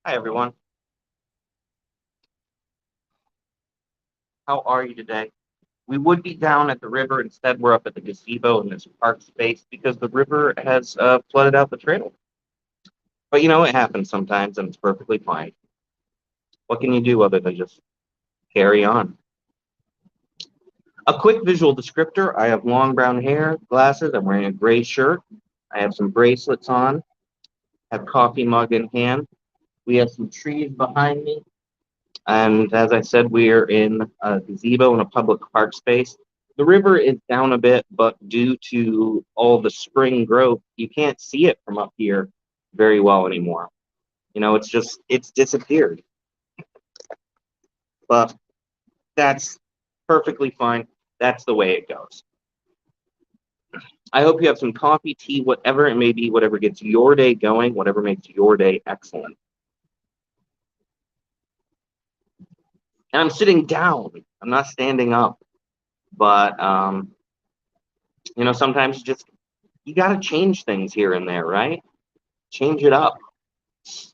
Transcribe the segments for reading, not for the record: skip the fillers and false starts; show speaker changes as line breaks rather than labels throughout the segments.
Hi, everyone. How are you today? We would be down at the river. Instead, we're up at the gazebo in this park space because the river has flooded out the trail. But it happens sometimes and it's perfectly fine. What can you do other than just carry on? A quick visual descriptor: I have long brown hair, glasses, I'm wearing a gray shirt, I have some bracelets on, have coffee mug in hand. We have some trees behind me. And as I said, we're in a gazebo in a public park space. The river is down a bit, but due to all the spring growth, you can't see it from up here very well anymore. It's disappeared. But that's perfectly fine. That's the way it goes. I hope you have some coffee, tea, whatever it may be, whatever gets your day going, whatever makes your day excellent. And I'm sitting down. I'm not standing up. But sometimes you got to change things here and there, right? Change it up.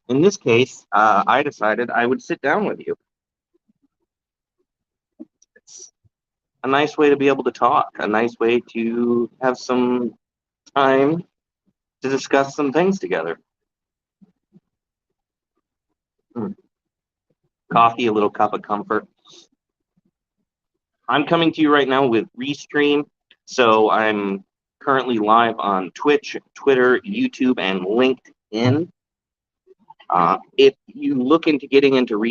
In this case, I decided I would sit down with you. It's a nice way to be able to talk, a nice way to have some time to discuss some things together. Hmm. Coffee, a little cup of comfort. I'm coming to you right now with Restream. So I'm currently live on Twitch, Twitter, YouTube, and LinkedIn. If you look into getting into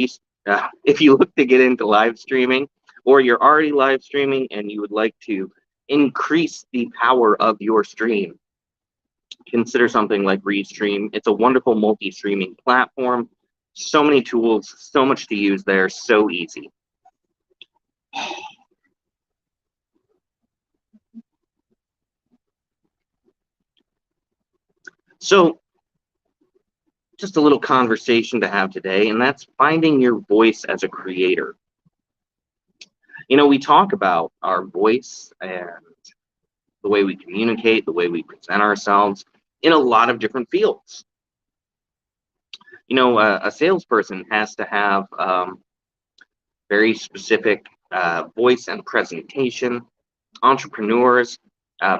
if you look to get into live streaming, or you're already live streaming and you would like to increase the power of your stream, consider something like Restream. It's a wonderful multi-streaming platform. So many tools, so much to use there, so easy. So, just a little conversation to have today, and that's finding your voice as a creator. We talk about our voice and the way we communicate, the way we present ourselves in a lot of different fields. A salesperson has to have very specific voice and presentation. Entrepreneurs, uh,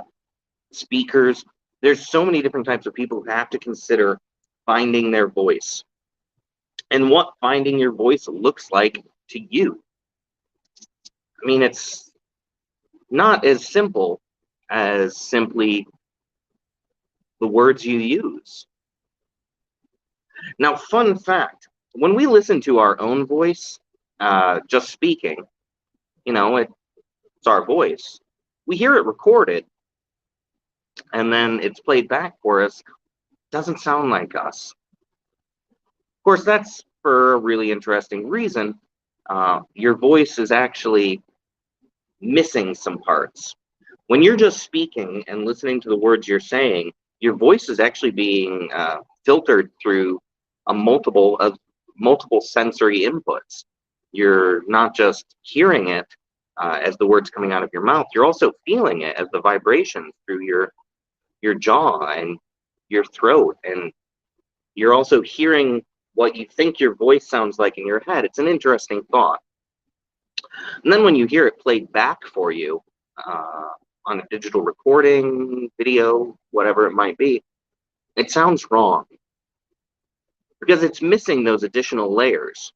speakers, there's so many different types of people who have to consider finding their voice and what finding your voice looks like to you. I mean, it's not as simple as simply the words you use. Now, fun fact: when we listen to our own voice, just speaking, it's our voice. We hear it recorded, and then it's played back for us. Doesn't sound like us. Of course, that's for a really interesting reason. Your voice is actually missing some parts. When you're just speaking and listening to the words you're saying, your voice is actually being filtered through a multiple sensory inputs. You're not just hearing it as the words coming out of your mouth. You're also feeling it as the vibrations through your jaw and your throat, and you're also hearing what you think your voice sounds like in your head. It's an interesting thought. And then when you hear it played back for you uh, on a digital recording, video, whatever it might be, it sounds wrong because it's missing those additional layers.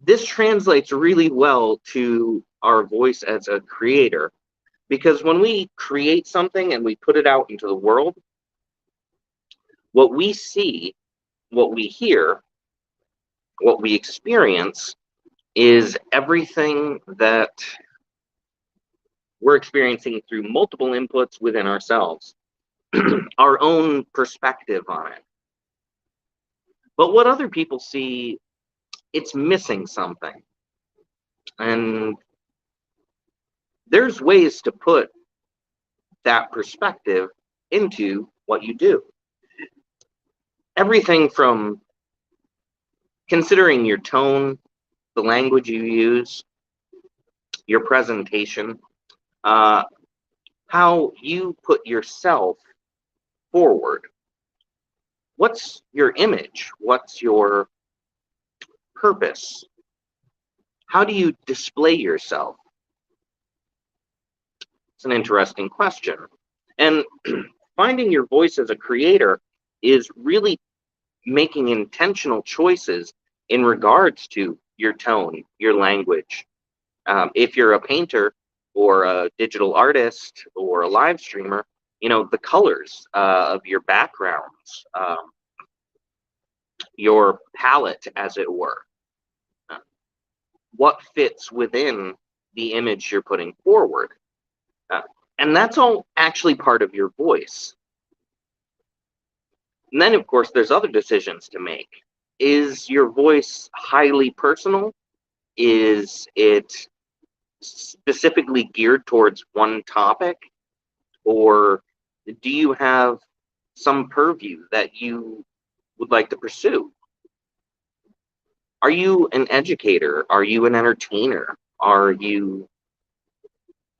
This translates really well to our voice as a creator because when we create something and we put it out into the world, what we see, what we hear, what we experience is everything that we're experiencing through multiple inputs within ourselves, our own perspective on it. But what other people see, it's missing something. And there's ways to put that perspective into what you do. Everything from considering your tone, the language you use, your presentation, uh, how you put yourself forward. What's your image? What's your purpose? How do you display yourself? It's an interesting question. And finding your voice as a creator is really making intentional choices in regards to your tone, your language. If you're a painter or a digital artist or a live streamer, the colors of your backgrounds, your palette, as it were, uh, what fits within the image you're putting forward. Uh, and that's all actually part of your voice. And then, of course, there's other decisions to make. Is your voice highly personal? Is it specifically geared towards one topic? Or do you have some purview that you would like to pursue? Are you an educator? Are you an entertainer? Are you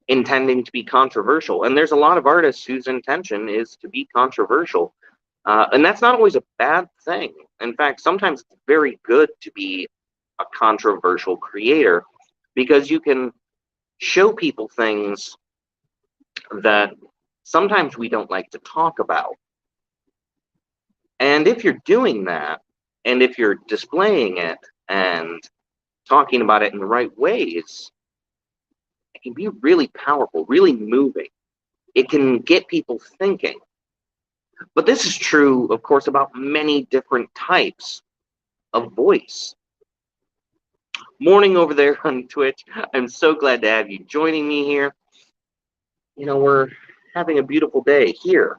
intending to be controversial? And there's a lot of artists whose intention is to be controversial. And that's not always a bad thing. In fact, sometimes it's very good to be a controversial creator because you can show people things that sometimes we don't like to talk about. And if you're doing that, and if you're displaying it and talking about it in the right ways, it can be really powerful, really moving. It can get people thinking. But this is true, of course, about many different types of voice. Morning over there on Twitch. I'm so glad to have you joining me here. We're having a beautiful day here.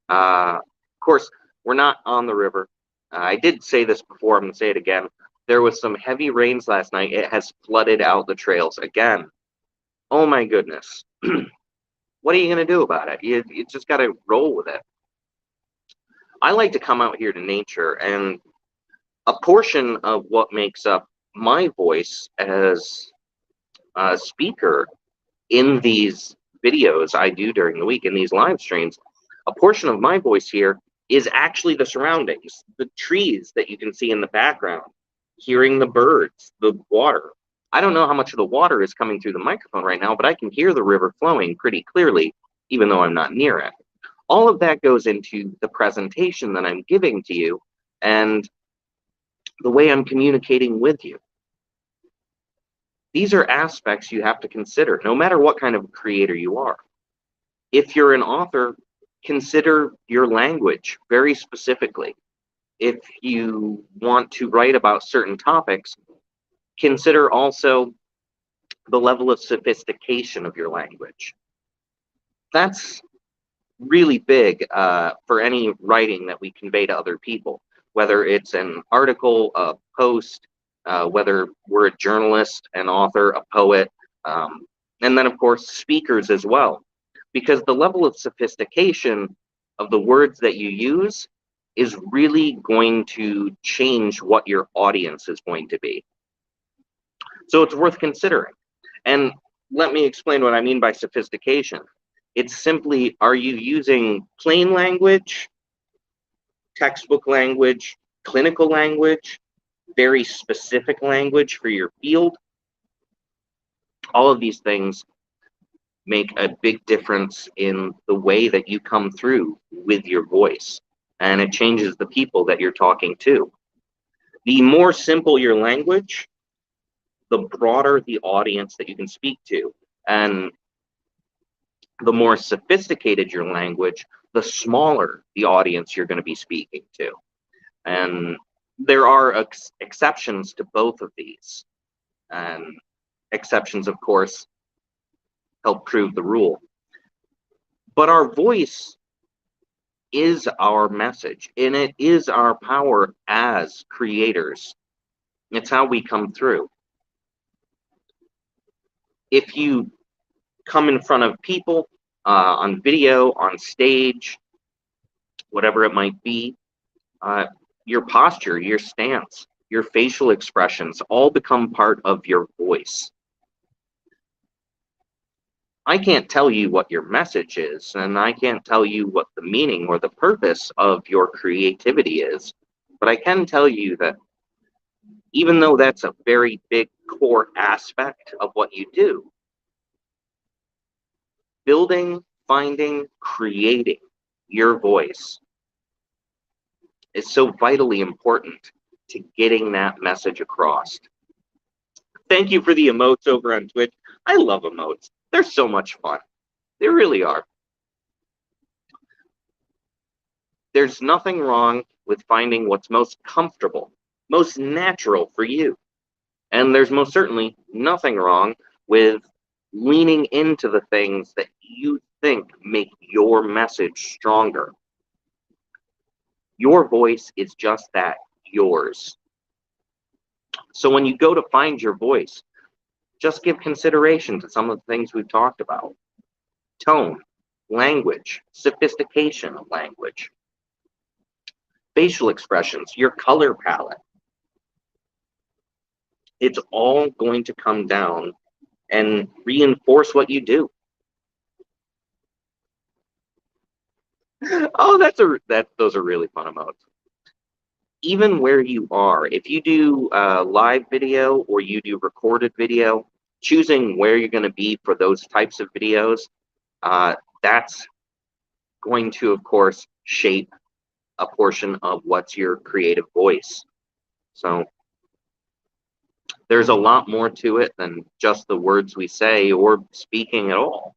Of course, we're not on the river. I did say this before, I'm going to say it again. There was some heavy rains last night. It has flooded out the trails again. Oh my goodness. What are you going to do about it? You just got to roll with it. I like to come out here to nature, and a portion of what makes up my voice as a speaker in these videos I do during the week, in these live streams, a portion of my voice here is actually the surroundings, the trees that you can see in the background, hearing the birds, the water. I don't know how much of the water is coming through the microphone right now, but I can hear the river flowing pretty clearly, even though I'm not near it. All of that goes into the presentation that I'm giving to you and the way I'm communicating with you. These are aspects you have to consider, no matter what kind of creator you are. If you're an author, consider your language very specifically. If you want to write about certain topics, consider also the level of sophistication of your language. That's really big for any writing that we convey to other people, whether it's an article, a post, whether we're a journalist, an author, a poet, and then, of course, speakers as well. Because the level of sophistication of the words that you use is really going to change what your audience is going to be. So it's worth considering. And let me explain what I mean by sophistication. It's simply, are you using plain language, textbook language, clinical language, very specific language for your field? All of these things make a big difference in the way that you come through with your voice, and it changes the people that you're talking to. The more simple your language, the broader the audience that you can speak to. And the more sophisticated your language, the smaller the audience you're going to be speaking to. And there are exceptions to both of these. And exceptions, of course, help prove the rule. But our voice is our message, and it is our power as creators. It's how we come through. If you come in front of people on video, on stage, whatever it might be, your posture, your stance, your facial expressions all become part of your voice. I can't tell you what your message is, and I can't tell you what the meaning or the purpose of your creativity is. But I can tell you that even though that's a very big core aspect of what you do, building, finding, creating your voice is so vitally important to getting that message across. Thank you for the emotes over on Twitch. I love emotes. They're so much fun. They really are. There's nothing wrong with finding what's most comfortable, most natural for you. And there's most certainly nothing wrong with leaning into the things that you think make your message stronger. Your voice is just that, yours. So when you go to find your voice, just give consideration to some of the things we've talked about. Tone, language, sophistication of language, facial expressions, your color palette. It's all going to come down and reinforce what you do. Oh, those are really fun emotes. Even where you are, if you do live video or you do recorded video, choosing where you're going to be for those types of videos, that's going to, of course, shape a portion of what's your creative voice. So there's a lot more to it than just the words we say or speaking at all.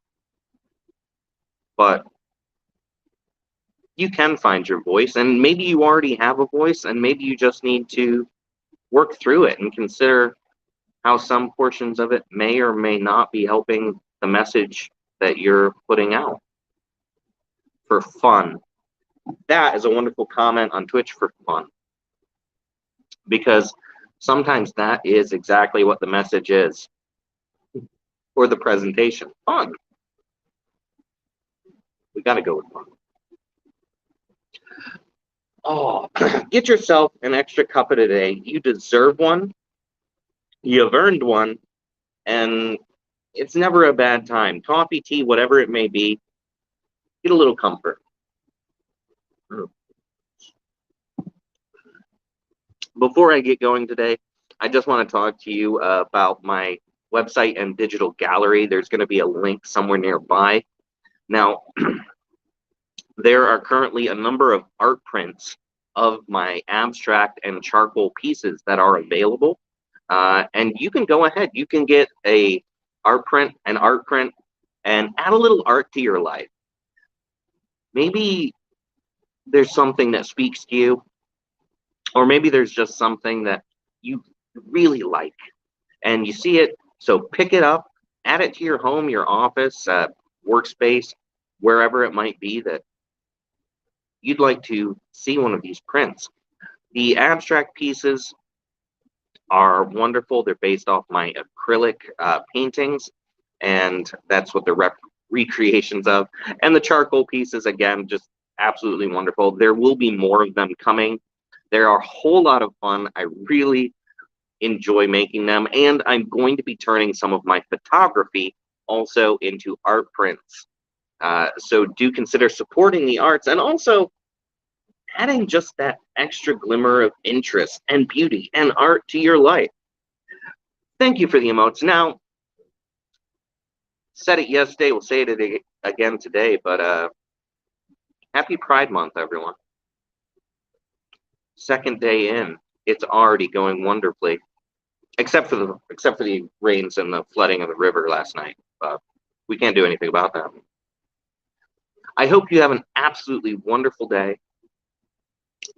But you can find your voice, and maybe you already have a voice, and maybe you just need to work through it and consider how some portions of it may or may not be helping the message that you're putting out. For fun. That is a wonderful comment on Twitch, for fun. Because sometimes that is exactly what the message is, or the presentation. Fun. We got to go with fun. Oh, get yourself an extra cup of today. You deserve one. You've earned one. And it's never a bad time. Coffee, tea, whatever it may be, get a little comfort. Before I get going today, I just want to talk to you about my website and digital gallery. There's going to be a link somewhere nearby. Now, there are currently a number of art prints of my abstract and charcoal pieces that are available. And you can go ahead, you can get an art print, and add a little art to your life. Maybe there's something that speaks to you, or maybe there's just something that you really like and you see it. So pick it up, add it to your home, your office, workspace, wherever it might be that you'd like to see one of these prints. The abstract pieces are wonderful. They're based off my acrylic paintings, and that's what they're recreations of. And the charcoal pieces, again, just absolutely wonderful. There will be more of them coming. They're a whole lot of fun. I really enjoy making them, and I'm going to be turning some of my photography also into art prints. So do consider supporting the arts, and also adding just that extra glimmer of interest and beauty and art to your life. Thank you for the emotes. Now, said it yesterday, we'll say it again today, but happy Pride Month, everyone. Second day in, it's already going wonderfully, except for the rains and the flooding of the river last night. We can't do anything about that. I hope you have an absolutely wonderful day.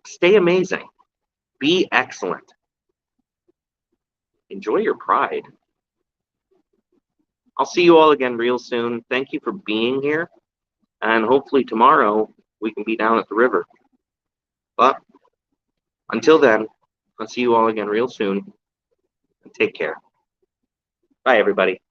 Stay amazing. Be excellent. Enjoy your pride. I'll see you all again real soon. Thank you for being here. And hopefully tomorrow we can be down at the river. But until then, I'll see you all again real soon. And take care. Bye, everybody.